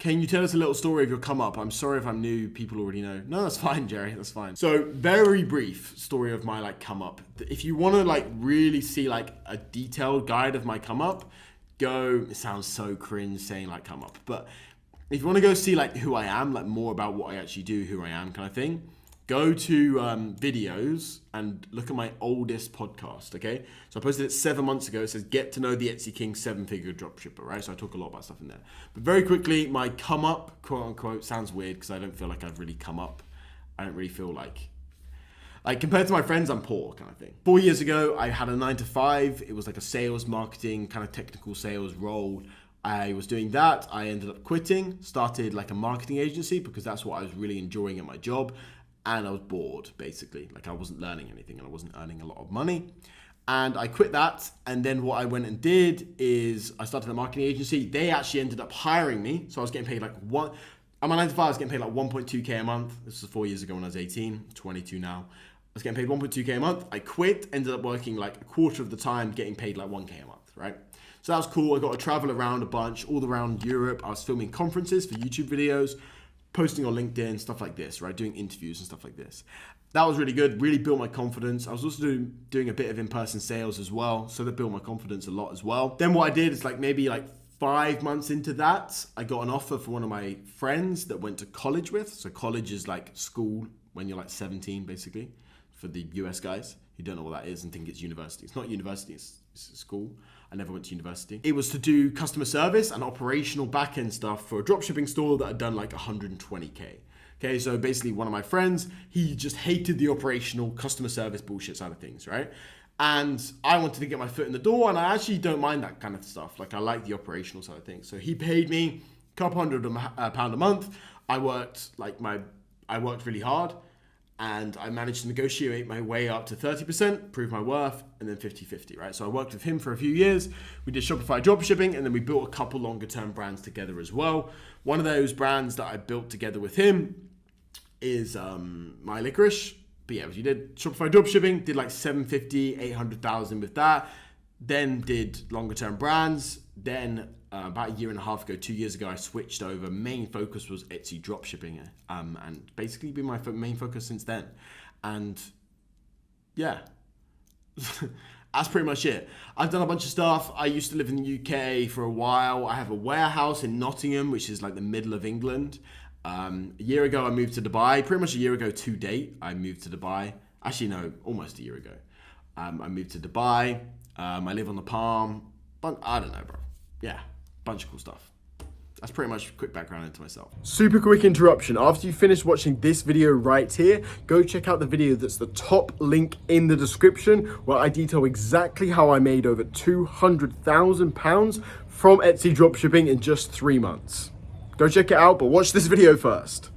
Can you tell us a little story of your come up? I'm sorry if I'm new, people already know. No, that's fine, Jerry, that's fine. So very brief story of my like come up. If you want to like really see like a detailed guide of my come up, it sounds so cringe saying like come up, but if you want to go see like who I am, like more about what I actually do, who I am kind of thing, go to videos and look at my oldest podcast, okay? So I posted it 7 months ago. It says, get to know the Etsy King 7-figure dropshipper, right? So I talk a lot about stuff in there. But very quickly, my come up, quote unquote, sounds weird because I don't feel like I've really come up. I don't really feel like compared to my friends, I'm poor kind of thing. 4 years ago, I had a 9 to 5. It was like a sales, marketing, kind of technical sales role. I was doing that. I ended up quitting, started like a marketing agency because that's what I was really enjoying at my job. And I was bored, basically. Like I wasn't learning anything and I wasn't earning a lot of money. And I quit that. And then what I went and did is I started a marketing agency. They actually ended up hiring me. So I was getting paid like I'm a 9 to 5, I was getting paid like 1.2K a month. This was 4 years ago when I was 18, 22 now. I was getting paid 1.2K a month. I quit, ended up working like a quarter of the time, getting paid like 1K a month, right? So that was cool. I got to travel around a bunch, all around Europe. I was filming conferences for YouTube videos, posting on LinkedIn, stuff like this, right? Doing interviews and stuff like this. That was really good, really built my confidence. I was also doing a bit of in-person sales as well. So that built my confidence a lot as well. Then what I did is like maybe like 5 months into that, I got an offer for one of my friends that went to college with. So college is like school when you're like 17, basically, for the US guys who don't know what that is and think it's university. It's not university, it's school. I never went to university. It was to do customer service and operational back-end stuff for a dropshipping store that had done like 120K. Okay, so basically one of my friends, he just hated the operational customer service bullshit side of things, right? And I wanted to get my foot in the door, and I actually don't mind that kind of stuff. Like I like the operational side of things. So he paid me a couple £100 a month. I worked really hard. And I managed to negotiate my way up to 30%, prove my worth, and then 50-50, right? So I worked with him for a few years. We did Shopify dropshipping, and then we built a couple longer term brands together as well. One of those brands that I built together with him is My Licorice. But yeah, we did Shopify dropshipping, did like 750, 800,000 with that. Then did longer term brands. Then about a year and a half ago, 2 years ago, I switched over. Main focus was Etsy dropshipping, and basically been my main focus since then. And yeah, that's pretty much it. I've done a bunch of stuff. I used to live in the UK for a while. I have a warehouse in Nottingham, which is like the middle of England. A year ago, I moved to Dubai. Pretty much a year ago to date, I moved to Dubai. Actually, no, almost a year ago. I moved to Dubai. I live on the Palm. But I don't know, bro. Yeah, bunch of cool stuff. That's pretty much a quick background into myself. Super quick interruption. After you finish watching this video right here, go check out the video that's the top link in the description, where I detail exactly how I made over £200,000 from Etsy dropshipping in just 3 months. Go check it out, but watch this video first.